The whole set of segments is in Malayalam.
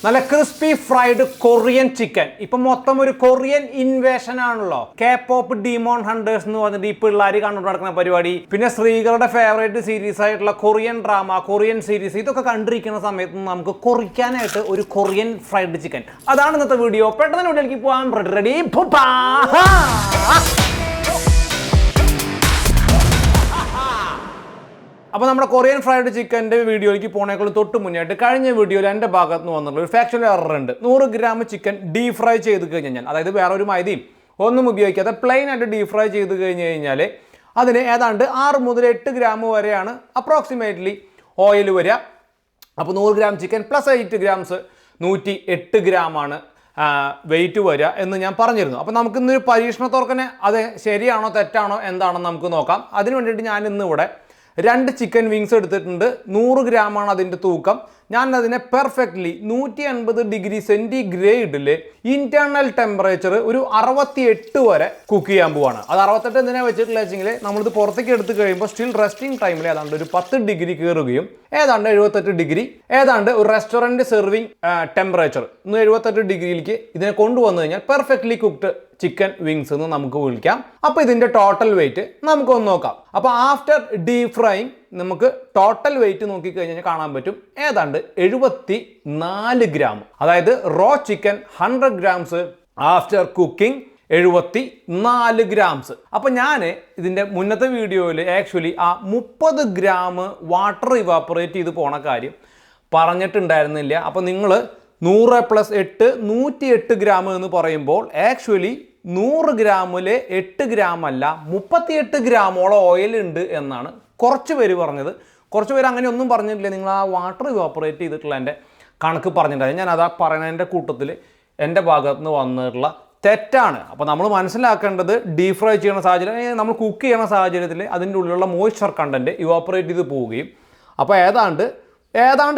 നല്ല ക്രിസ്പി ഫ്രൈഡ് കൊറിയൻ ചിക്കൻ. ഇപ്പൊ മൊത്തം ഒരു കൊറിയൻ ഇൻവേഷൻ ആണല്ലോ. K-pop ഡീമോൺ ഹണ്ടേഴ്സ് എന്ന് പറഞ്ഞിട്ട് ഈ പിള്ളേർ കണ്ടു നടക്കുന്ന പരിപാടി. പിന്നെ സ്ത്രീകളുടെ ഫേവറേറ്റ് സീരീസ് ആയിട്ടുള്ള കൊറിയൻ ഡ്രാമ, കൊറിയൻ സീരീസ്, ഇതൊക്കെ കണ്ടിരിക്കുന്ന സമയത്ത് നമുക്ക് കൊറിക്കാനായിട്ട് ഒരു കൊറിയൻ ഫ്രൈഡ് ചിക്കൻ. അതാണ് ഇന്നത്തെ വീഡിയോ. പെട്ടെന്ന് വീഡിയോയിലേക്ക് പോകാൻ റെഡി. അപ്പോൾ നമ്മുടെ കൊറിയൻ ഫ്രൈഡ് ചിക്കൻ്റെ വീഡിയോയിലേക്ക് പോണേക്കാൾ തൊട്ട് മുന്നായിട്ട് കഴിഞ്ഞ വീഡിയോയിൽ എൻ്റെ ഭാഗത്ത് നിന്ന് വന്നുള്ള ഒരു ഫാക്ച്വൽ എറർ ഉണ്ട്. 100 ഗ്രാം ചിക്കൻ ഡീപ് ഫ്രൈ ചെയ്ത് കഴിഞ്ഞാൽ, അതായത് വേറെ ഒരു മൈദയും ഒന്നും ഉപയോഗിക്കാതെ പ്ലെയിൻ ആയിട്ട് ഡീപ് ഫ്രൈ ചെയ്ത് കഴിഞ്ഞ് കഴിഞ്ഞാൽ അതിന് ഏതാണ്ട് 6 മുതൽ 8 ഗ്രാം വരെയാണ് അപ്രോക്സിമേറ്റ്ലി ഓയിൽ വരിക. അപ്പോൾ 100 ഗ്രാം ചിക്കൻ പ്ലസ് 8 ഗ്രാംസ് 108 ഗ്രാമാണ് വെയിറ്റ് വരിക എന്ന് ഞാൻ പറഞ്ഞിരുന്നു. അപ്പോൾ നമുക്ക് ഇന്നൊരു പരീക്ഷണത്തോർക്കനെ അത് ശരിയാണോ തെറ്റാണോ എന്താണെന്ന് നമുക്ക് നോക്കാം. അതിന് വേണ്ടിയിട്ട് ഞാൻ ഇന്നിവിടെ 2 ചിക്കൻ വിങ്സ് എടുത്തിട്ടുണ്ട്. 100 ഗ്രാമാണ് അതിൻ്റെ തൂക്കം. ഞാൻ അതിനെ പെർഫെക്റ്റ്ലി 180 ഡിഗ്രി സെൻറ്റിഗ്രേഡിൽ ഇന്റേണൽ ടെമ്പറേച്ചർ ഒരു 68 വരെ കുക്ക് ചെയ്യാൻ പോവാണ്. അത് 68 എന്തിനാ വെച്ചിട്ടുള്ള വെച്ചെങ്കിൽ നമ്മളിത് പുറത്തേക്ക് എടുത്ത് കഴിയുമ്പോൾ സ്റ്റിൽ റെസ്റ്റിംഗ് ടൈമിൽ ഏതാണ്ട് ഒരു 10 ഡിഗ്രി കയറുകയും ഏതാണ്ട് 78 ഡിഗ്രി ഏതാണ്ട് ഒരു റെസ്റ്റോറൻറ്റ് സെർവിങ് ടെമ്പറേച്ചർ 78 ഡിഗ്രിയിലേക്ക് ഇതിനെ കൊണ്ടുവന്നു കഴിഞ്ഞാൽ പെർഫെക്റ്റ്ലി കുക്ക്ഡ് ചിക്കൻ വിങ്സ് എന്ന് നമുക്ക് വിളിക്കാം. അപ്പോൾ ഇതിൻ്റെ ടോട്ടൽ വെയിറ്റ് നമുക്കൊന്ന് നോക്കാം. അപ്പോൾ ആഫ്റ്റർ ഡീപ് ഫ്രൈങ് നമുക്ക് ടോട്ടൽ വെയിറ്റ് നോക്കിക്കഴിഞ്ഞാൽ കാണാൻ പറ്റും ഏതാണ്ട് 74 ഗ്രാം. അതായത് raw chicken 100 grams after cooking 74 grams. അപ്പോൾ ഞാൻ ഇതിൻ്റെ മുന്നത്തെ വീഡിയോയിൽ ആക്ച്വലി ആ 30 ഗ്രാം വാട്ടർ ഇവാപ്പറേറ്റ് ചെയ്ത് പോണ കാര്യം പറഞ്ഞിട്ടുണ്ടായിരുന്നില്ല. അപ്പോൾ നിങ്ങൾ 100 + 8 108 ഗ്രാം എന്ന് പറയുമ്പോൾ ആക്ച്വലി 100 ഗ്രാമിൽ 8 ഗ്രാം അല്ല 38 ഗ്രാമോളം ഓയിൽ ഉണ്ട് എന്നാണ് കുറച്ച് പേര് പറഞ്ഞത്. കുറച്ച് പേര് അങ്ങനെ ഒന്നും പറഞ്ഞിട്ടില്ല. നിങ്ങൾ ആ വാട്ടർ ഇവാപ്പറേറ്റ് ചെയ്തിട്ടുള്ള എൻ്റെ കണക്ക് പറഞ്ഞിട്ടുണ്ടായിരുന്നു. ഞാൻ അതാ പറയുന്നതിൻ്റെ കൂട്ടത്തിൽ എൻ്റെ ഭാഗത്ത് നിന്ന് വന്നിട്ടുള്ള തെറ്റാണ്. അപ്പോൾ നമ്മൾ മനസ്സിലാക്കേണ്ടത് ഡീപ് ഫ്രൈ ചെയ്യുന്ന സാഹചര്യം, നമ്മൾ കുക്ക് ചെയ്യുന്ന സാഹചര്യത്തിൽ അതിൻ്റെ ഉള്ളിലുള്ള മോയ്സ്ചർ കണ്ടൻറ്റ് ഇവാപ്പറേറ്റ് ചെയ്ത് പോവുകയും അപ്പോൾ ഏതാണ്ട്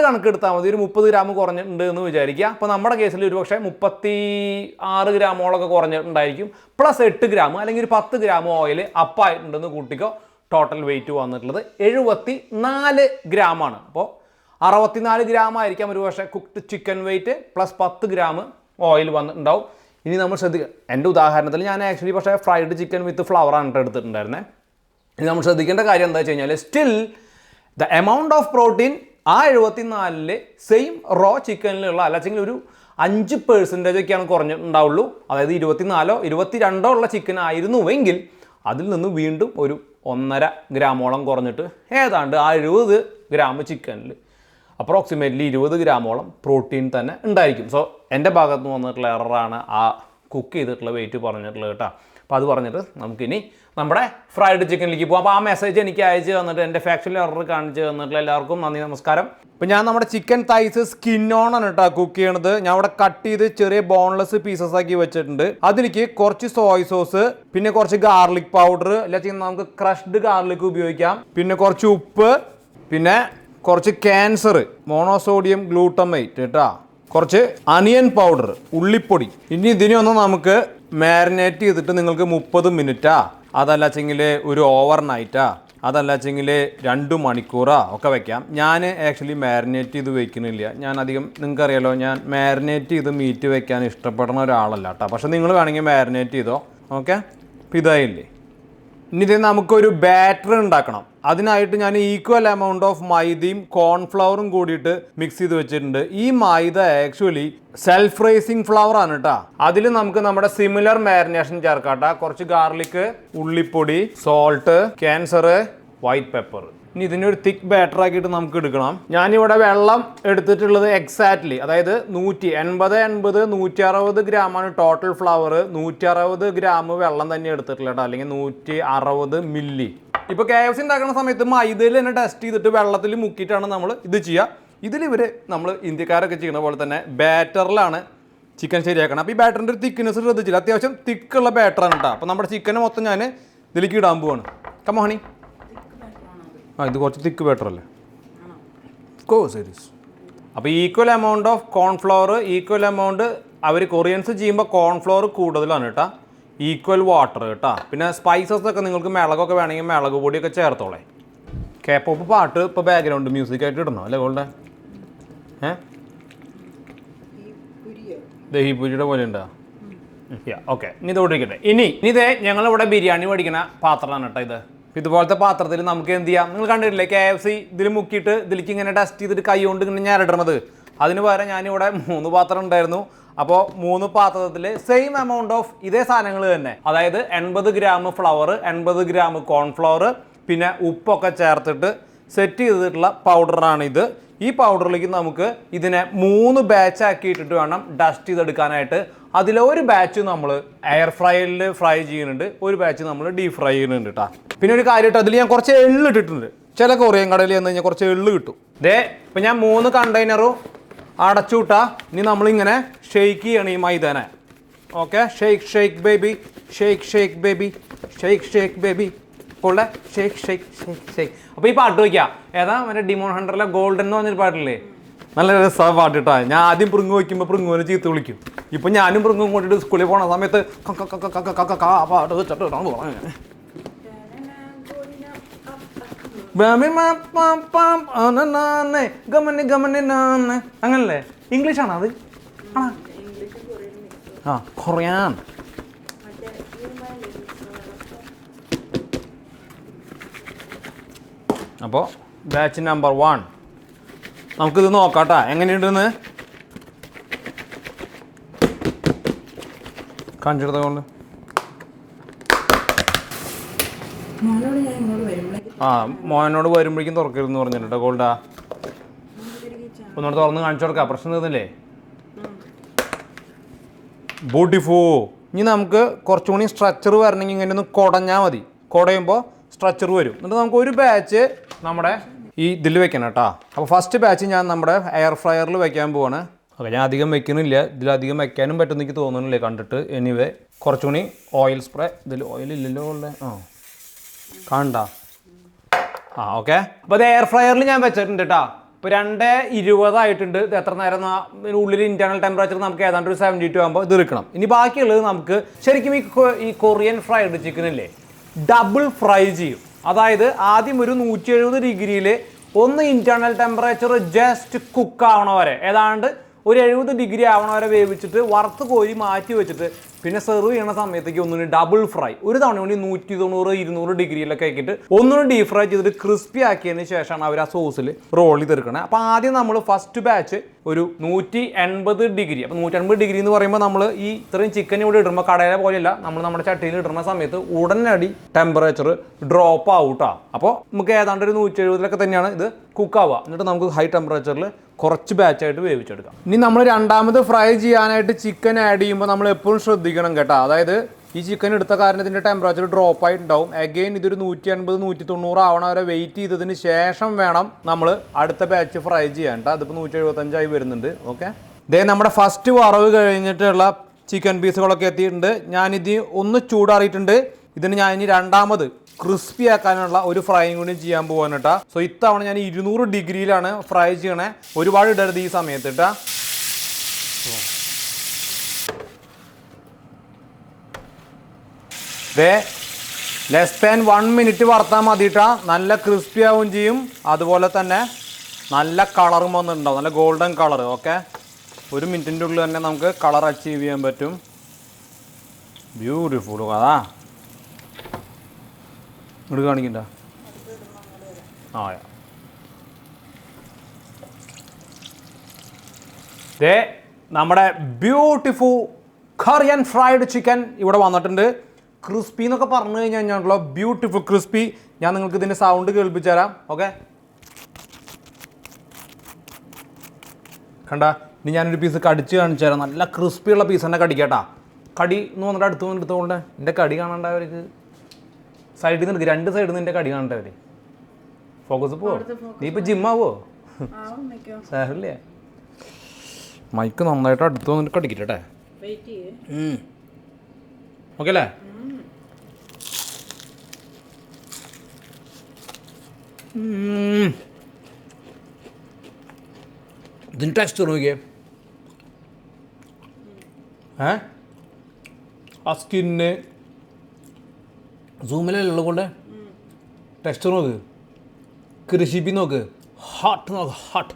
കണക്കെടുത്താൽ മതി ഒരു 30 ഗ്രാം കുറഞ്ഞിട്ടുണ്ട് എന്ന് വിചാരിക്കുക. അപ്പോൾ നമ്മുടെ കേസിൽ ഒരു പക്ഷേ 36 ഗ്രാമോളൊക്കെ കുറഞ്ഞിട്ടുണ്ടായിരിക്കും. പ്ലസ് 8 ഗ്രാം അല്ലെങ്കിൽ ഒരു 10 ഗ്രാം ഓയിൽ അപ്പായിട്ടുണ്ടെന്ന് കൂട്ടിക്കോ. ടോട്ടൽ വെയിറ്റ് വന്നിട്ടുള്ളത് 74 ഗ്രാമാണ്. അപ്പോൾ 64 ഗ്രാം ആയിരിക്കാം ഒരു പക്ഷേ cooked chicken weight plus 10 gram oil വന്നിട്ടുണ്ടാവും. ഇനി നമ്മൾ ശ്രദ്ധിക്കുക, എൻ്റെ ഉദാഹരണത്തിൽ ഞാൻ ആക്ച്വലി പക്ഷേ ഫ്രൈഡ് ചിക്കൻ വിത്ത് ഫ്ലവറാണ് എടുത്തിട്ടുണ്ടായിരുന്നത്. ഇനി നമ്മൾ ശ്രദ്ധിക്കേണ്ട കാര്യം എന്താ വെച്ച് കഴിഞ്ഞാൽ still the amount of protein ആ 74 സെയിം റോ ചിക്കനിലുള്ള അല്ലെങ്കിൽ ഒരു 5% ഒക്കെയാണ് കുറഞ്ഞിട്ടുണ്ടാവുള്ളൂ. അതായത് 24 22 ഉള്ള ചിക്കൻ ആയിരുന്നുവെങ്കിൽ അതിൽ നിന്ന് വീണ്ടും ഒരു 1.5 ഗ്രാമോളം കുറഞ്ഞിട്ട് ഏതാണ്ട് ആ 70 ഗ്രാം ചിക്കനിൽ അപ്രോക്സിമേറ്റ്ലി 20 ഗ്രാമോളം പ്രോട്ടീൻ തന്നെ ഉണ്ടായിരിക്കും. സോ എൻ്റെ ഭാഗത്ത് നിന്ന് വന്നിട്ടുള്ള എററാണ് ആ കുക്ക് ചെയ്തിട്ടുള്ള വെയിറ്റ് പറഞ്ഞിട്ടുള്ളത് കേട്ടോ. അപ്പോൾ അത് പറഞ്ഞിട്ട് നമുക്കിനി നമ്മുടെ ഫ്രൈഡ് ചിക്കനിലേക്ക് പോകാം. അപ്പോൾ ആ മെസ്സേജ് എനിക്ക് അയച്ച് തന്നിട്ട് എൻ്റെ ഫാക്ച്വൽ എറർ കാണിച്ച് തന്നിട്ടുള്ള എല്ലാവർക്കും നന്ദി, നമസ്കാരം. ഇപ്പോൾ ഞാൻ നമ്മുടെ ചിക്കൻ തൈസ് സ്കിൻ ഓൺ ആണ് കേട്ടോ കുക്ക് ചെയ്യണത്. ഞാൻ അവിടെ കട്ട് ചെയ്ത് ചെറിയ ബോൺലെസ് പീസസ് ആക്കി വെച്ചിട്ടുണ്ട്. അതിലേക്ക് കുറച്ച് സോയ് സോസ്, പിന്നെ കുറച്ച് ഗാർലിക് പൗഡർ, അല്ലെങ്കിൽ നമുക്ക് ക്രഷ്ഡ് ഗാർലിക് ഉപയോഗിക്കാം, പിന്നെ കുറച്ച് ഉപ്പ്, പിന്നെ കുറച്ച് ക്യാൻസർ മോണോസോഡിയം ഗ്ലൂട്ടമേറ്റ് കേട്ടോ, കുറച്ച് അനിയൻ പൗഡർ, ഉള്ളിപ്പൊടി. ഇനി ഇതിനൊന്ന് നമുക്ക് മാരിനേറ്റ് ചെയ്തിട്ട് നിങ്ങൾക്ക് 30 മിനിറ്റാ, അതല്ലെങ്കിൽ ഒരു ഓവർ നൈറ്റാ, അതല്ലെങ്കിൽ 2 മണിക്കൂറാ ഒക്കെ വെക്കാം. ഞാൻ ആക്ച്വലി മാരിനേറ്റ് ചെയ്ത് വെക്കുന്നില്ല. ഞാൻ അധികം, നിങ്ങൾക്കറിയാലോ, ഞാൻ മാരിനേറ്റ് ചെയ്ത് മീറ്റ് വെക്കാൻ ഇഷ്ടപ്പെടുന്ന ഒരാളല്ല കേട്ടോ. പക്ഷെ നിങ്ങൾ വേണമെങ്കിൽ മാരിനേറ്റ് ചെയ്തോ. ഓക്കെ, അപ്പോൾ ഇതായില്ലേ. ഇനി ഇത് നമുക്കൊരു ബാറ്റർ ഉണ്ടാക്കണം. അതിനായിട്ട് ഞാൻ ഈക്വൽ എമൗണ്ട് ഓഫ് മൈദയും കോൺഫ്ലവറും കൂടിയിട്ട് മിക്സ് ചെയ്ത് വെച്ചിട്ടുണ്ട്. ഈ മൈദ ആക്ച്വലി സെൽഫ് റൈസിങ് ഫ്ലവർ ആണ് കേട്ടോ. അതിൽ നമുക്ക് നമ്മുടെ സിമിലർ മാരിനേഷൻ ചേർക്കാം കേട്ടോ. കുറച്ച് ഗാർലിക്, ഉള്ളിപ്പൊടി, സോൾട്ട്, ക്യാൻസർ, വൈറ്റ് പെപ്പർ. ഇനി ഇതിനൊരു തിക്ക് ബാറ്റർ ആക്കിയിട്ട് നമുക്ക് എടുക്കണം. ഞാനിവിടെ വെള്ളം എടുത്തിട്ടുള്ളത് എക്സാക്ട്ലി, അതായത് 180 160 ഗ്രാമാണ് ടോട്ടൽ ഫ്ലവർ. 160 ഗ്രാം വെള്ളം തന്നെ എടുത്തിട്ടില്ല കേട്ടോ, അല്ലെങ്കിൽ 160 മില്ലി. ഇപ്പോൾ KFC ഉണ്ടാക്കുന്ന സമയത്ത് മൈദയിൽ തന്നെ ടെസ്റ്റ് ചെയ്തിട്ട് വെള്ളത്തിൽ മുക്കിയിട്ടാണ് നമ്മൾ ഇത് ചെയ്യുക. നമ്മൾ ഇന്ത്യക്കാരൊക്കെ ചെയ്യുന്ന പോലെ തന്നെ ബാറ്ററിലാണ് ചിക്കൻ ശരിയാക്കണം. അപ്പോൾ ഈ ബാറ്ററിൻ്റെ ഒരു തിക്നെസ് ശ്രദ്ധിച്ചില്ല, അത്യാവശ്യം തിക്കുള്ള ബാറ്ററാണ് കേട്ടോ. അപ്പോൾ നമ്മുടെ ചിക്കനെ മൊത്തം ഞാൻ ഇതിലേക്ക് ഇടാൻ പോവാണ്. കമോഹണി, ഇത് കുറച്ച് തിക്ക് ബാറ്റർ അല്ലേ? സീരീസ്. അപ്പോൾ equal amount of cornflour, equal amount അവർ കൊറിയൻസ് ചെയ്യുമ്പോൾ കോൺഫ്ലവർ കൂടുതലാണ് കേട്ടോ, ഈക്വൽ വാട്ടർ കേട്ടോ. പിന്നെ സ്പൈസസ് ഒക്കെ നിങ്ങൾക്ക് മിളകൊക്കെ വേണമെങ്കിൽ മിളക് പൊടിയൊക്കെ ചേർത്തോളേ. K-pop പാട്ട് ഇപ്പോൾ ബാക്ക്ഗ്രൗണ്ട് മ്യൂസിക് ആയിട്ട് ഇടണോ അല്ലേ ഗോൾഡേ? ദഹിപൂരിയുടെ പോലെ ഉണ്ടോ? ഓക്കെ, ഇനി ഇത് ഓടിക്കട്ടെ. ഇതേ ഞങ്ങളിവിടെ ബിരിയാണി മേടിക്കണ പാത്രമാണ് കേട്ടോ ഇത്. ഇതുപോലത്തെ പാത്രത്തിൽ നമുക്ക് എന്ത് ചെയ്യാം? നിങ്ങൾ കണ്ടിട്ടില്ലേ KFC ഇതിൽ മുക്കിയിട്ട് ഇതിലേക്ക് ഇങ്ങനെ ടെസ്റ്റ് ചെയ്തിട്ട് കൈ കൊണ്ട് ഇങ്ങനെ ഞാനിടണത്. അതിന് പകരം ഞാനിവിടെ 3 പാത്രം ഉണ്ടായിരുന്നു. അപ്പോൾ 3 പാത്രത്തിൽ സെയിം എമൗണ്ട് ഓഫ് ഇതേ സാധനങ്ങൾ തന്നെ, അതായത് 80 ഗ്രാം ഫ്ലവർ, 80 ഗ്രാം കോൺഫ്ലവർ, പിന്നെ ഉപ്പൊക്കെ ചേർത്തിട്ട് സെറ്റ് ചെയ്തിട്ടുള്ള പൗഡറാണിത്. ഈ പൗഡറിലേക്ക് നമുക്ക് ഇതിനെ 3 ബാച്ച് ആക്കി ഇട്ടിട്ട് വേണം ഡസ്റ്റ് ചെയ്തെടുക്കാനായിട്ട്. അതിലൊരു ബാച്ച് നമ്മൾ എയർ ഫ്രയറിൽ ഫ്രൈ ചെയ്യുന്നുണ്ട്, ഒരു ബാച്ച് നമ്മൾ ഡീപ് ഫ്രൈ ചെയ്യുന്നുണ്ട് കേട്ടോ. പിന്നെ ഒരു കാര്യമായിട്ട് അതിൽ ഞാൻ കുറച്ച് എള്ള് ഇട്ടിട്ടുണ്ട്. ചില കൊറിയൻ കടയിൽ ചെന്ന് കഴിഞ്ഞാൽ കുറച്ച് എള്ള് കിട്ടും. ഇപ്പം ഞാൻ 3 കണ്ടെയ്നറും അടച്ചു വിട്ടാ. ഇനി നമ്മളിങ്ങനെ ഷെയ്ക്ക് ചെയ്യണം ഈ മൈദാനെ. Okay, shake baby, shake baby, shake baby, പോലെ ഷെയ്ക്ക്. അപ്പോൾ ഈ പാട്ട് വയ്ക്കാം. ഏതാ മറ്റേ ഡിമോൺ ഹണ്ടറിലെ ഗോൾഡൻ എന്ന് പറഞ്ഞൊരു പാട്ടില്ലേ? നല്ല രസമാണ് പാട്ട് കേട്ടോ. ഞാൻ ആദ്യം പ്രിങ്ങ് വയ്ക്കുമ്പോൾ പ്രിങ്ങുവിനെ ചീത്ത വിളിക്കും. ഇപ്പം ഞാനും പ്രിങ്ങും കൊണ്ടിട്ട് സ്കൂളിൽ പോണ സമയത്ത് പാട്ട് വെച്ചിട്ടാണ് പറഞ്ഞത്. അങ്ങനല്ലേ? ഇംഗ്ലീഷാണോ അത്? കൊറിയൻ. അപ്പോൾ ബാച്ച് നമ്പർ 1 നമുക്കിത് നോക്കാട്ടോ എങ്ങനെയുണ്ടെന്ന്. കാണിച്ചെടുത്തോണ്ട് മോനോട് വരുമ്പോഴേക്കും തുറക്കരുതെന്ന് പറഞ്ഞിട്ടോ ഗോൾഡാ. ഒന്നുകൂടെ തുറന്ന് കാണിച്ചു കൊടുക്കാം, പ്രശ്നം തീർന്നില്ലേ? ബ്യൂട്ടിഫുൾ. ഇനി നമുക്ക് കുറച്ചും കൂടി സ്ട്രക്ചർ വരണമെങ്കിൽ ഇങ്ങനെ ഒന്ന് കുടഞ്ഞാൽ മതി. കുടയുമ്പോൾ സ്ട്രക്ചർ വരും. എന്നിട്ട് നമുക്ക് ഒരു ബാച്ച് നമ്മുടെ ഈ ഇതിൽ വെക്കണം കേട്ടോ. അപ്പോൾ ഫസ്റ്റ് ബാച്ച് ഞാൻ നമ്മുടെ എയർ ഫ്രയറിൽ വെക്കാൻ പോവാണ്. ഓക്കെ, ഞാൻ അധികം വെക്കുന്നില്ല, ഇതിലധികം വെക്കാനും പറ്റുമെന്ന് എനിക്ക് തോന്നുന്നില്ലേ കണ്ടിട്ട്. എനിവേ കുറച്ചുകൂടി ഓയിൽ സ്പ്രേ. ഇതിൽ ഓയിൽ ഇല്ലല്ലോ ഉള്ളത്. കാണണ്ട. ഓക്കെ. അപ്പോൾ അത് എയർ ഫ്രയറിൽ ഞാൻ വെച്ചിട്ടുണ്ട് കേട്ടോ. ഇപ്പോൾ 2:20 ആയിട്ടുണ്ട്. ഇത് എത്ര നേരം ഉള്ളിൽ ഇൻറ്റേർണൽ ടെമ്പറേച്ചർ നമുക്ക് ഏതാണ്ട് ഒരു 72 ആകുമ്പോൾ ഇത് എടുക്കണം. ഇനി ബാക്കിയുള്ളത് നമുക്ക് ശരിക്കും ഈ കൊറിയൻ ഫ്രൈഡ് ചിക്കനില്ലേ ഡബിൾ ഫ്രൈ ചെയ്യും. അതായത് ആദ്യം ഒരു 170 ഡിഗ്രിയിൽ ഒന്ന് ഇൻറ്റേർണൽ ടെമ്പറേച്ചർ ജസ്റ്റ് കുക്ക് ആവണ വരെ, ഏതാണ്ട് ഒരു 70 ഡിഗ്രി ആവണ വരെ വേവിച്ചിട്ട് വറുത്ത് കോരി മാറ്റി വെച്ചിട്ട് പിന്നെ സെർവ് ചെയ്യണ സമയത്തേക്ക് ഒന്നുകൂടി ഡബിൾ ഫ്രൈ ഒരു തവണ കൂടി 190-200 ഡിഗ്രിയിലൊക്കെ ആക്കിയിട്ട് ഒന്നുകൂടി ഡീപ് ഫ്രൈ ചെയ്തിട്ട് ക്രിസ്പി ആക്കിയതിന് ശേഷമാണ് അവർ ആ സോസിൽ റോൾ ചെയ്തെടുക്കണത്. അപ്പോൾ ആദ്യം നമ്മൾ ഫസ്റ്റ് ബാച്ച് ഒരു 180 ഡിഗ്രി. അപ്പോൾ 180 ഡിഗ്രി എന്ന് പറയുമ്പോൾ നമ്മൾ ഈ ഇത്രയും ചിക്കൻ ഇവിടെ ഇടുമ്പോൾ കടയിലെ പോലെയല്ല, നമ്മൾ നമ്മുടെ ചട്ടിയിൽ ഇടുന്ന സമയത്ത് ഉടനടി ടെമ്പറേച്ചർ ഡ്രോപ്പ് ആവൂട്ടാ. അപ്പോൾ നമുക്ക് ഏതാണ്ട് ഒരു 170 തന്നെയാണ് ഇത് കുക്കാവുക. എന്നിട്ട് നമുക്ക് ഹൈ ടെമ്പറേച്ചറിൽ കുറച്ച് ബാച്ചായിട്ട് വേവിച്ചെടുക്കാം. ഇനി നമ്മൾ രണ്ടാമത് ഫ്രൈ ചെയ്യാനായിട്ട് ചിക്കൻ ആഡ് ചെയ്യുമ്പോൾ നമ്മൾ എപ്പോഴും ശ്രദ്ധിക്കണം കേട്ടോ. അതായത് ഈ ചിക്കൻ എടുത്ത കാരണത്തിൻ്റെ ടെമ്പറേച്ചർ ഡ്രോപ്പ് ആയിട്ടുണ്ടാവും. അഗെയിൻ ഇതൊരു 180-190 ആവണ വരെ വെയിറ്റ് ചെയ്തതിന് ശേഷം വേണം നമ്മൾ അടുത്ത ബാച്ച് ഫ്രൈ ചെയ്യാൻ കേട്ടോ. അതിപ്പോൾ 175 വരുന്നുണ്ട്. ഓക്കെ, ഇതേ നമ്മുടെ ഫസ്റ്റ് വറവ് കഴിഞ്ഞിട്ടുള്ള ചിക്കൻ പീസുകളൊക്കെ എത്തിയിട്ടുണ്ട്. ഞാനിത് ഒന്ന് ചൂടാറിയിട്ടുണ്ട്. ഇതിന് ഞാൻ ഇനി രണ്ടാമത് ക്രിസ്പി ആക്കാനുള്ള ഒരു ഫ്രൈയും കൂടി ചെയ്യാൻ പോകാൻ കേട്ടോ. സോ ഇത്തവണ ഞാൻ 200 ഡിഗ്രിയിലാണ് ഫ്രൈ ചെയ്യണേ. ഒരുപാട് ഇടരുത് ഈ സമയത്ത് കേട്ടോ. ലെസ് ദാൻ 1 മിനിറ്റ് വറുത്താൽ മതിട്ടാ. നല്ല ക്രിസ്പി ആവുകയും ചെയ്യും, അതുപോലെ തന്നെ നല്ല കളറും വന്നിട്ടുണ്ടാവും, നല്ല ഗോൾഡൻ കളർ. ഓക്കെ, 1 മിനിറ്റിൻ്റെ ഉള്ളിൽ തന്നെ നമുക്ക് കളർ അച്ചീവ് ചെയ്യാൻ പറ്റും. ബ്യൂട്ടിഫുൾ. അതാ ഇങ്ങോട്ട് കാണിക്കണ്ട. നമ്മുടെ ബ്യൂട്ടിഫുൾ കൊറിയൻ ഫ്രൈഡ് ചിക്കൻ ഇവിടെ വന്നിട്ടുണ്ട്. ക്രിസ്പി എന്നൊക്കെ പറഞ്ഞു കഴിഞ്ഞാൽ ബ്യൂട്ടിഫുൾ ക്രിസ്പി. ഞാൻ നിങ്ങൾക്ക് ഇതിൻ്റെ സൗണ്ട് കേൾപ്പിച്ചു തരാം. ഓക്കെ, കണ്ട. ഇനി ഞാനൊരു പീസ് കടിച്ച് കാണിച്ചു തരാം. നല്ല ക്രിസ്പിയുള്ള പീസ് തന്നെ കടിക്കാട്ടാ. കടി എന്ന് വന്നിട്ട് എടുത്തുകൊണ്ട് എൻ്റെ കടി കാണണ്ടവർക്ക് സൈഡിൽ നിന്ന് എടുക്കുക. 2 സൈഡിൽ നിന്ന് എൻ്റെ കടി കാണണ്ടവർ. ഫോക്കസ് പോവോ? നീ ഇപ്പോൾ ജിമ്മാവോ? സാറില്ലേ, മൈക്ക് നന്നായിട്ട് അടുത്ത് വന്നിട്ട് കടിക്കട്ടെ. ഓക്കെ അല്ലേ? ഇതിന് ടെക്സ്ചർ നോക്കിയേ. ആ സ്കിന്ന് സൂമിലുള്ള കൊണ്ട് ടെക്സ്ചർ നോക്ക്, ക്രിഷിപ്പി നോക്ക്, ഹാട്ട് നോക്ക്, ഹാട്ട്.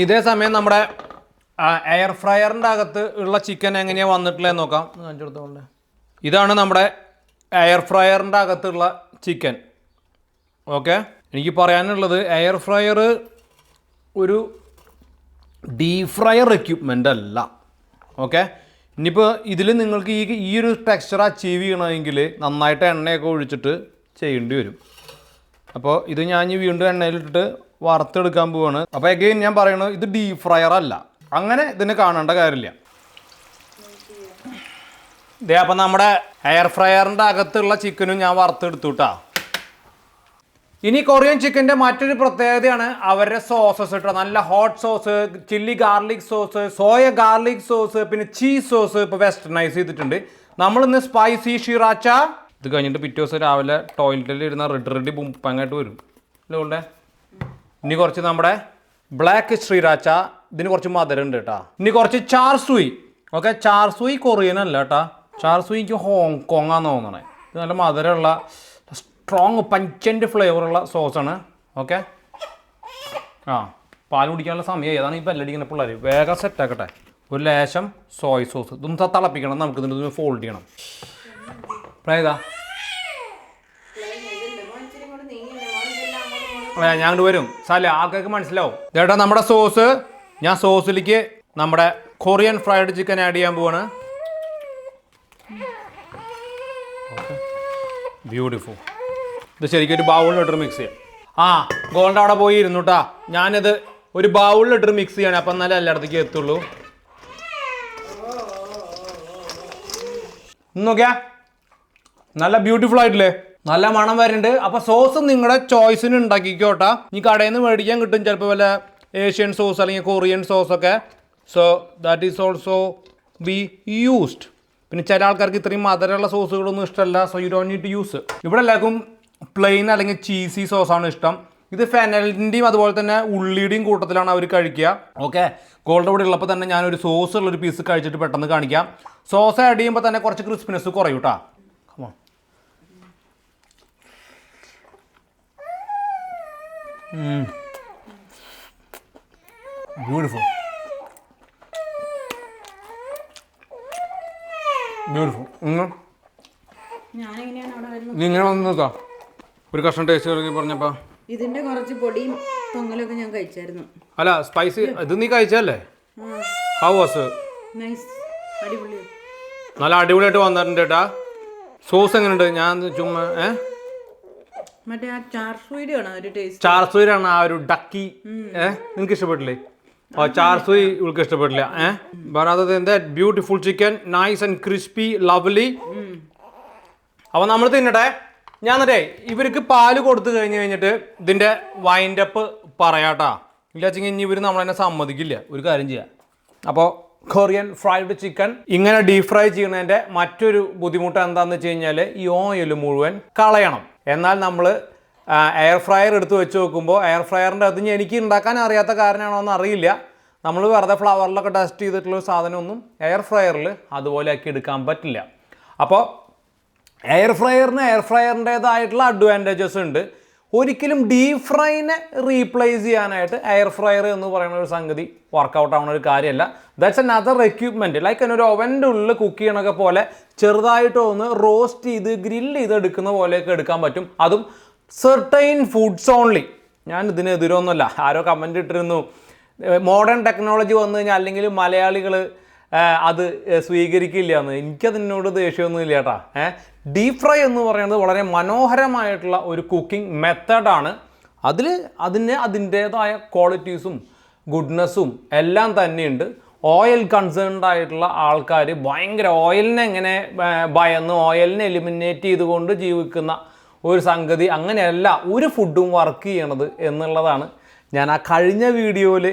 ഇതേ സമയം നമ്മുടെ എയർ ഫ്രയറിൻ്റെ അകത്ത് ഉള്ള ചിക്കൻ എങ്ങനെയാണ് വന്നിട്ടുള്ളതെന്ന് നോക്കാം. കാണിച്ചെടുത്തോളെ. ഇതാണ് നമ്മുടെ എയർ ഫ്രയറിൻ്റെ അകത്തുള്ള ചിക്കൻ. ഓക്കെ, എനിക്ക് പറയാനുള്ളത് എയർ ഫ്രയർ ഒരു ഡീപ് ഫ്രയർ എക്യുപ്മെൻ്റ് അല്ല. ഓക്കെ, ഇനിയിപ്പോൾ ഇതിൽ നിങ്ങൾക്ക് ഈ ഒരു ടെക്സ്ചർ അച്ചീവ് ചെയ്യണമെങ്കിൽ നന്നായിട്ട് എണ്ണയൊക്കെ ഒഴിച്ചിട്ട് ചെയ്യേണ്ടി വരും. അപ്പോൾ ഇത് ഞാൻ വീണ്ടും എണ്ണയിലിട്ടിട്ട് വറുത്തെടുക്കാൻ പോവാണ്. അപ്പോൾ എഗെയിൻ ഞാൻ പറയണത് ഇത് ഡീപ് ഫ്രയർ അല്ല, അങ്ങനെ ഇതിന് കാണേണ്ട കാര്യമില്ല. ഇതേ അപ്പം നമ്മുടെ എയർ ഫ്രയറിൻ്റെ അകത്തുള്ള ചിക്കനും ഞാൻ വറുത്തെടുത്തു കേട്ടോ. ഇനി കൊറിയൻ ചിക്കൻ്റെ മറ്റൊരു പ്രത്യേകതയാണ് അവരുടെ സോസസ് കേട്ടോ. നല്ല hot sauce, chilli garlic sauce, soya garlic sauce, പിന്നെ ചീസ് സോസ് ഇപ്പോൾ വെസ്റ്റർണൈസ് ചെയ്തിട്ടുണ്ട്. നമ്മളിന്ന് സ്പൈസി ഷിറാച്ച. ഇത് കഴിഞ്ഞിട്ട് പിറ്റേ ദിവസം രാവിലെ ടോയ്ലറ്റിൽ ഇരുന്ന റെഡി ബുമ്പങ്ങായിട്ട് വരും അല്ലേ. ഇനി കുറച്ച് നമ്മുടെ ബ്ലാക്ക് ശ്രീരാച്ച, ഇതിന് കുറച്ച് മധുരം ഉണ്ട് കേട്ടോ. ഇനി കുറച്ച് ചാർസുയി. ഓക്കെ, ചാർസുയി കൊറിയൻ അല്ല കേട്ടോ. ചാർസുയി എനിക്ക് ഹോങ്കോങ് ആണെന്ന് തോന്നണേ. ഇത് നല്ല മധുരമുള്ള സ്ട്രോങ് പഞ്ചൻ്റ് ഫ്ലേവറുള്ള സോസാണ്. ഓക്കെ, പാൽ കുടിക്കാനുള്ള സമയമായി. അതാണ് ഈ ബെല്ലടിക്കുന്ന പിള്ളേർ. വേഗം സെറ്റാക്കട്ടെ. ഒരു ലേശം സോയ് സോസ് ഇതൊന്ന് തിളപ്പിക്കണം. നമുക്ക് ഇതിന് ഫോൾഡ് ചെയ്യണം. ഏതാ ഞാൻ അങ്ങോട്ട് വരും സാല, ആൾക്കാർക്ക് മനസ്സിലാവും. ചേട്ടാ നമ്മുടെ സോസ്, ഞാൻ സോസിലേക്ക് നമ്മുടെ കൊറിയൻ ഫ്രൈഡ് ചിക്കൻ ആഡ് ചെയ്യാൻ പോവാണ്. ബ്യൂട്ടിഫുൾ. ഇത് ശരിക്കും ഒരു ബൗളിലിട്ട് മിക്സ് ചെയ്യാം. ഗോൾഡ് അവിടെ പോയി ഇരുന്നു കേട്ടാ. ഞാനിത് ഒരു ബൗളിലിട്ട് മിക്സ് ചെയ്യണം, അപ്പം എന്നാലേ എല്ലായിടത്തേക്ക് എത്തുള്ളൂ. നോക്കിയാ നല്ല ബ്യൂട്ടിഫുൾ ആയിട്ടില്ലേ, നല്ല മണം വരുന്നുണ്ട്. അപ്പോൾ സോസ് നിങ്ങളുടെ ചോയ്സിന് ഉണ്ടാക്കിക്കോട്ടാ. ഈ കടയിൽ നിന്ന് മേടിക്കാൻ കിട്ടും ചിലപ്പോൾ വല്ല ഏഷ്യൻ സോസ് അല്ലെങ്കിൽ കൊറിയൻ സോസൊക്കെ. So that is also be used. പിന്നെ ചില ആൾക്കാർക്ക് ഇത്രയും മധുരമുള്ള സോസുകളൊന്നും ഇഷ്ടമല്ല. So you don't need to use. ഇവിടെ എല്ലാവർക്കും പ്ലെയിൻ അല്ലെങ്കിൽ ചീസി സോസാണ് ഇഷ്ടം. ഇത് ഫെനലിൻ്റെയും അതുപോലെ തന്നെ ഉള്ളിയുടെയും കൂട്ടത്തിലാണ് അവർ കഴിക്കുക. ഓക്കെ, ഗോൾഡ് ഇവിടെ ഉള്ളപ്പോൾ തന്നെ ഞാനൊരു സോസ് ഉള്ളൊരു പീസ് കഴിച്ചിട്ട് പെട്ടെന്ന് കാണിക്കാം. സോസ് ആഡ് ചെയ്യുമ്പോൾ തന്നെ കുറച്ച് ക്രിസ്പിനെസ് കുറയും കേട്ടോ. Beautiful, beautiful. ഇങ്ങനെ വന്ന് നോക്കാം. ഒരു കഷ്ണം ടേസ്റ്റ് പറഞ്ഞപ്പോ ഇതിന്റെ കുറച്ച് പൊടിയും പൊങ്ങലൊക്കെ ഞാൻ കഴിച്ചായിരുന്നു. അല്ല സ്പൈസി ഇത് നീ കഴിച്ചല്ലേ? How was? നൈസ്, അടിപൊളി. നല്ല അടിപൊളിയായിട്ട് വന്നിട്ടുണ്ട് കേട്ടാ. സോസ് എങ്ങനെയുണ്ട്? ഞാൻ ചുമ്മാ മറ്റേ ആ ചാർസുയിലാണ് ഒരു ടേസ്റ്റ്. ചാർസുയിലാണ് ആ ഒരു ഡക്കി. നിങ്ങൾക്ക് ഇഷ്ടപ്പെട്ടില്ലേ? ചാർസുയി ഇവൾക്ക് ഇഷ്ടപ്പെട്ടില്ല. Beautiful chicken, nice and crispy, lovely. അപ്പൊ നമ്മൾ തിന്നട്ടെ. ഞാൻ എന്നിട്ടേ ഇവർക്ക് പാല് കൊടുത്തു കഴിഞ്ഞിട്ട് ഇതിന്റെ വൈൻഡപ്പ് പറയാട്ടാ. ഇല്ല വെച്ചെങ്കിൽ ഇനി ഇവർ നമ്മളെന്നെ സമ്മതിക്കില്ല. ഒരു കാര്യം ചെയ്യാം. അപ്പോൾ കൊറിയൻ ഫ്രൈഡ് ചിക്കൻ ഇങ്ങനെ ഡീപ് ഫ്രൈ ചെയ്യുന്നതിൻ്റെ മറ്റൊരു ബുദ്ധിമുട്ട് എന്താണെന്ന് വെച്ച് കഴിഞ്ഞാൽ ഈ ഓയിൽ മുഴുവൻ കളയണം. എന്നാൽ നമ്മൾ എയർ ഫ്രയർ എടുത്ത് വെച്ച് നോക്കുമ്പോൾ എയർ ഫ്രയറിൻ്റെ അത് എനിക്ക് ഉണ്ടാക്കാൻ അറിയാത്ത കാരണമാണോ എന്ന് അറിയില്ല. നമ്മൾ വെറുതെ ഫ്ലവറിലൊക്കെ ടെസ്റ്റ് ചെയ്തിട്ടുള്ള സാധനമൊന്നും എയർ ഫ്രയറിൽ അതുപോലെ ആക്കി എടുക്കാൻ പറ്റില്ല. അപ്പോൾ എയർ ഫ്രയറിൻ്റേതായിട്ടുള്ള അഡ്വാൻറ്റേജസ് ഉണ്ട്. ഒരിക്കലും ഡീപ് ഫ്രൈനെ റീപ്ലേസ് ചെയ്യാനായിട്ട് എയർ ഫ്രയർ എന്ന് പറയുന്ന ഒരു സംഗതി വർക്കൗട്ട് ആവുന്ന ഒരു കാര്യമല്ല. That's another equipment. ലൈക്ക് ഒരു ഓവൻ്റെ ഉള്ളിൽ കുക്ക് ചെയ്യണൊക്കെ പോലെ ചെറുതായിട്ട് ഒന്ന് റോസ്റ്റ് ചെയ്ത് ഗ്രില്ല് ചെയ്ത് എടുക്കുന്ന പോലെയൊക്കെ എടുക്കാൻ പറ്റും. അതും സെർട്ടൈൻ ഫുഡ്സ് ഓൺലി. ഞാൻ ഇതിനെതിരൊന്നുമല്ല. ആരോ കമൻ്റ് ഇട്ടിരുന്നു മോഡേൺ ടെക്നോളജി വന്നു കഴിഞ്ഞാൽ അല്ലെങ്കിൽ മലയാളികൾ അത് സ്വീകരിക്കില്ല എന്ന്. എനിക്കതിനോട് ദേഷ്യമൊന്നുമില്ല കേട്ടാ. ഡീപ് ഫ്രൈ എന്ന് പറയുന്നത് വളരെ മനോഹരമായിട്ടുള്ള ഒരു കുക്കിംഗ് മെത്തേഡാണ്. അതിൻ്റേതായ ക്വാളിറ്റീസും ഗുഡ്നെസ്സും എല്ലാം തന്നെയുണ്ട്. ഓയിൽ കൺസേൺഡ് ആയിട്ടുള്ള ആൾക്കാർ ഭയങ്കര ഓയിലിനെ എങ്ങനെ ഭയന്ന് ഓയിലിനെ എലിമിനേറ്റ് ചെയ്തുകൊണ്ട് ജീവിക്കുന്ന ഒരു സംഗതി അങ്ങനെയല്ല ഒരു ഫുഡും വർക്ക് ചെയ്യണത് എന്നുള്ളതാണ് ഞാൻ ആ കഴിഞ്ഞ വീഡിയോയിൽ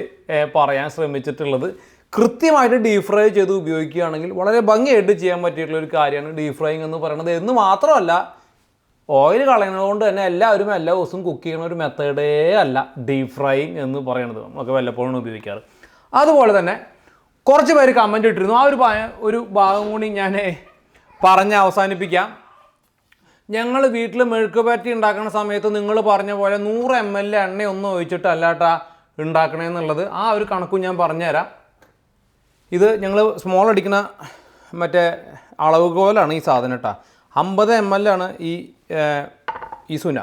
പറയാൻ ശ്രമിച്ചിട്ടുള്ളത്. കൃത്യമായിട്ട് ഡീപ് ഫ്രൈ ചെയ്ത് ഉപയോഗിക്കുകയാണെങ്കിൽ വളരെ ഭംഗിയായിട്ട് ചെയ്യാൻ പറ്റിയിട്ടുള്ള ഒരു കാര്യമാണ് ഡീപ് ഫ്രൈങ് എന്ന് പറയുന്നത്. എന്ന് മാത്രമല്ല ഓയിൽ കളയുന്നതുകൊണ്ട് തന്നെ എല്ലാവരും എല്ലാ ദിവസവും കുക്ക് ചെയ്യുന്ന ഒരു മെത്തേഡേ അല്ല ഡീപ് ഫ്രൈങ് എന്ന് പറയുന്നത്. നമുക്ക് വല്ലപ്പോഴും ഉപയോഗിക്കാറ്. അതുപോലെ തന്നെ കുറച്ച് പേര് കമൻറ്റ് ഇട്ടിരുന്നു. ആ ഒരു ഭാഗം കൂടി ഞാൻ പറഞ്ഞ് അവസാനിപ്പിക്കാം. ഞങ്ങൾ വീട്ടിൽ മെഴുക്ക് പറ്റി ഉണ്ടാക്കുന്ന സമയത്ത് നിങ്ങൾ പറഞ്ഞ പോലെ 100 ml എണ്ണയൊന്നും ഒഴിച്ചിട്ടല്ലാട്ടാ ഉണ്ടാക്കണേന്നുള്ളത് ആ ഒരു കണക്കും ഞാൻ പറഞ്ഞുതരാം. ഇത് ഞങ്ങൾ സ്മോൾ അടിക്കുന്ന മറ്റേ അളവുകോലാണ് ഈ സാധനം കേട്ടോ. 50 ml ആണ് ഈ സുന.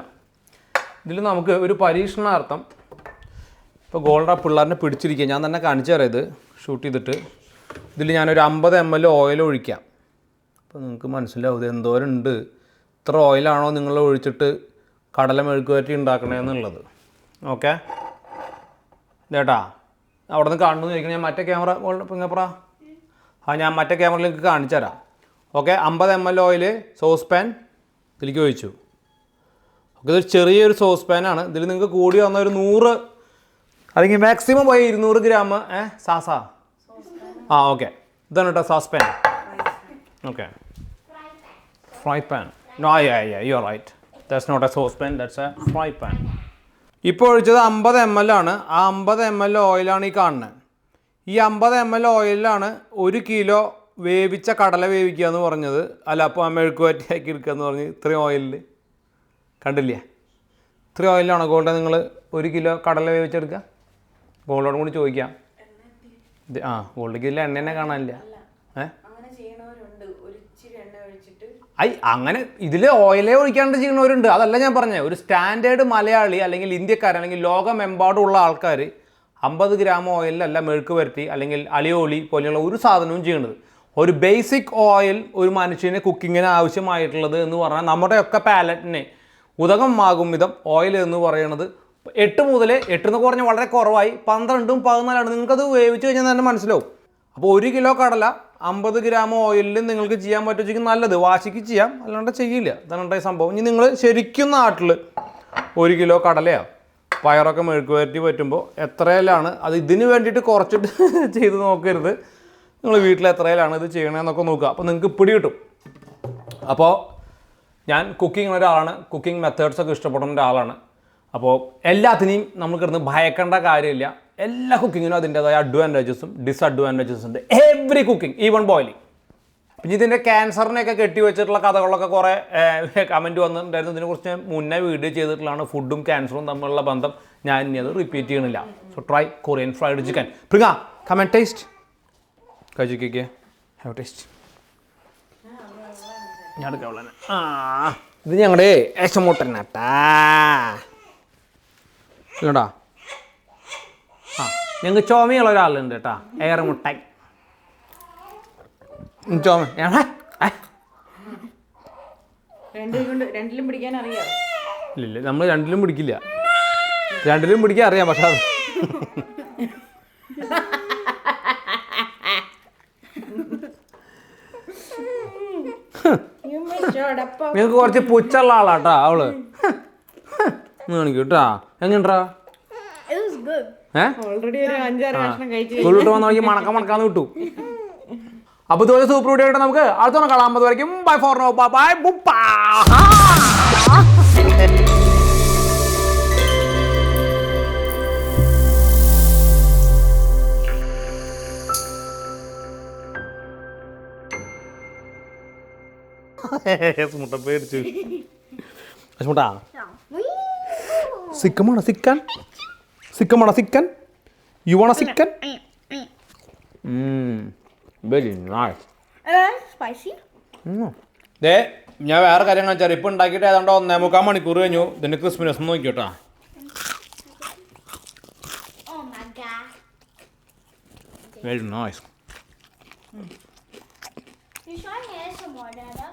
ഇതിൽ നമുക്ക് ഒരു പരീക്ഷണാർത്ഥം ഇപ്പോൾ ഗോൾഡ് ആ പിള്ളേരിനെ പിടിച്ചിരിക്കുക, ഞാൻ തന്നെ കാണിച്ചു തരാം. ഇത് ഷൂട്ട് ചെയ്തിട്ട് ഇതിൽ ഞാനൊരു 50 ml ഓയിൽ ഒഴിക്കാം. അപ്പോൾ നിങ്ങൾക്ക് മനസ്സിലാവും ഇത് എന്തോരം ഉണ്ട്, ഇത്ര ഓയിലാണോ നിങ്ങൾ ഒഴിച്ചിട്ട് കടല മെഴുക്ക് പറ്റി ഉണ്ടാക്കണേന്നുള്ളത്. ഓക്കെ ഇതേട്ടാ അവിടെ നിന്ന് കാണുന്നു ചോദിക്കണം. ഞാൻ മറ്റേ ക്യാമറ പിങ്ങപ്പറ ഞാൻ മറ്റേ ക്യാമറയിൽ നിങ്ങൾക്ക് കാണിച്ചു തരാം. Okay 50 ml oil sauce pan ഇതിലേക്ക് ഒഴിച്ചു. ഓക്കെ ഇതൊരു ചെറിയൊരു സോസ് പാനാണ്. ഇതിൽ നിങ്ങൾക്ക് കൂടി വന്ന ഒരു 100 അല്ലെങ്കിൽ മാക്സിമം പോയി 200 ഗ്രാം സാസ ഓക്കെ ഇതാണ് കേട്ടോ sauce pan. Okay fry pan. No, yeah, you're right. That's not a saucepan, that's a fry pan. ഇപ്പോൾ ഒഴിച്ചത് 50 ml ആണ്. ആ 50 ml ഓയിലാണ് ഈ കാണുന്നത്. ഈ 50 ml ഓയിലാണ് 1 കിലോ വേവിച്ച കടല വേവിക്കുക എന്ന് പറഞ്ഞത്. അല്ല അപ്പോൾ മെഴുക്ക് പറ്റിയാക്കി എടുക്കുക എന്ന് പറഞ്ഞ് ഇത്രയും ഓയിലിൽ കണ്ടില്ലേ? ഇത്രയും ഓയിലാണോ ഗോൾഡ് നിങ്ങൾ 1 കിലോ കടല വേവിച്ചെടുക്കുക? ഗോൾഡോടും കൂടി ചോദിക്കാം. ഗോൾഡിക്ക് ഇതിൽ എണ്ണ തന്നെ കാണാനില്ല. അങ്ങനെ ഇതിൽ ഓയിലേ ഒഴിക്കാണ്ട് ചെയ്യുന്നവരുണ്ട്. അതല്ല ഞാൻ പറഞ്ഞത്. ഒരു സ്റ്റാൻഡേർഡ് മലയാളി അല്ലെങ്കിൽ ഇന്ത്യക്കാർ അല്ലെങ്കിൽ ലോകമെമ്പാടുമുള്ള ആൾക്കാർ 50 ഗ്രാം ഓയിലല്ല മെഴുക്ക് പുരട്ടി അല്ലെങ്കിൽ അലിയോളി പോലെയുള്ള ഒരു സാധനവും ചെയ്യുന്നത്. ഒരു ബേസിക് ഓയിൽ ഒരു മനുഷ്യന് കുക്കിങ്ങിന് ആവശ്യമായിട്ടുള്ളത് എന്ന് പറഞ്ഞാൽ നമ്മുടെയൊക്കെ പാലറ്റിനെ ഉദകമാകും വിധം ഓയിൽ എന്ന് പറയുന്നത് 8 മുതൽ 8 എന്ന് പറഞ്ഞാൽ വളരെ കുറവായി 12ഉം 14ആണ്. നിങ്ങൾക്കത് വേവിച്ച് കഴിഞ്ഞാൽ തന്നെ മനസ്സിലാവും. അപ്പോൾ 1 കിലോ കടല 50 ഗ്രാം ഓയിലിൽ നിങ്ങൾക്ക് ചെയ്യാൻ പറ്റുമെങ്കിൽ നല്ലത്. വാശിക്ക് ചെയ്യാം, അല്ലാണ്ട് ചെയ്യില്ല. അതാണ് സംഭവം. ഇനി നിങ്ങൾ ശരിക്കും നാട്ടിൽ 1 കിലോ കടലയോ പയറൊക്കെ മെഴുക്ക് പുരട്ടി പറ്റുമ്പോൾ എത്രയിലാണ് അത് ഇതിന് വേണ്ടിയിട്ട് കുറച്ചിട്ട് ചെയ്ത് നോക്കരുത്. നിങ്ങൾ വീട്ടിൽ എത്രയിലാണ് ഇത് ചെയ്യണമെന്നൊക്കെ നോക്കുക. അപ്പോൾ നിങ്ങൾക്ക് പിടി കിട്ടും. അപ്പോൾ ഞാൻ കുക്കിംഗ് ഒരാളാണ്, കുക്കിംഗ് മെത്തേഡ്സൊക്കെ ഇഷ്ടപ്പെടുന്ന ഒരാളാണ്. അപ്പോൾ എല്ലാത്തിനെയും നമ്മൾ കിടന്ന് ഭയക്കേണ്ട കാര്യമില്ല. എല്ലാ കുക്കിങ്ങിനും അതിൻ്റേതായ അഡ്വാൻറ്റേജസും ഡിസഡ്വാൻറ്റേജസും ഉണ്ട്. Every cooking, even boiling. പിന്നെ ഇതിൻ്റെ ക്യാൻസറിനെയൊക്കെ കെട്ടി വെച്ചിട്ടുള്ള കഥകളൊക്കെ കുറേ കമൻറ്റ് വന്നിട്ടുണ്ടായിരുന്നു. ഇതിനെക്കുറിച്ച് ഞാൻ മുന്നേ വീഡിയോ ചെയ്തിട്ടുള്ളതാണ്. ഫുഡും ക്യാൻസറും തമ്മിലുള്ള ബന്ധം. ഞാൻ ഇനി അത് റിപ്പീറ്റ് ചെയ്യണില്ല. So try Korean fried chicken. Priya comment taste കഴിച്ചിക്കേ. Have taste. ഞാൻ എടുക്കാം. ഇത് ഞങ്ങളുടെ ഏശമൂട്ടനാട്ടാ ഇല്ലടാ. ഞങ്ങൾക്ക് ചുമയുള്ള ഒരാളുണ്ട് കേട്ടോ, എയർ മുട്ടായി ചുമ. രണ്ടിലും പിടിക്കാൻ അറിയാം. ഇല്ല നമ്മൾ രണ്ടിലും പിടിക്കില്ല. രണ്ടിലും പിടിക്കാൻ അറിയാം. പക്ഷെ അത് നിങ്ങൾക്ക് കുറച്ച് പുച്ചുള്ള ആളാട്ടാ അവള്. കാണിക്കും കേട്ടാ. എങ്ങനെട്ടാ വന്ന് നോക്കി മണക്കാന്ന് കിട്ടു. അപ്പോൾ ഇതുപോലെ സൂപ്പർ വീഡിയോ ആയിട്ട് നമുക്ക് അടുത്ത കാണാൻ വരയ്ക്കും. ബൈ ഫോർ നോ, ബൈ ബുപ്പാ. മുട്ട പേടിച്ചു. മുട്ടാ സിക്കമാണ് സിക്കൻ. സിക്കമാണ് chicken. You want chicken? Very nice. Spicy? ദേ ഞാൻ വേറെ കാര്യം കാണിച്ചാൽ ഇപ്പം ഉണ്ടാക്കിയിട്ട് ഏതാണ്ട് 1.25 മണിക്കൂർ കഴിഞ്ഞു. ഇതിൻ്റെ ക്രിസ്മസ് നോക്കി കേട്ടോ. Oh my god. Very nice. You trying to get some more, Dada?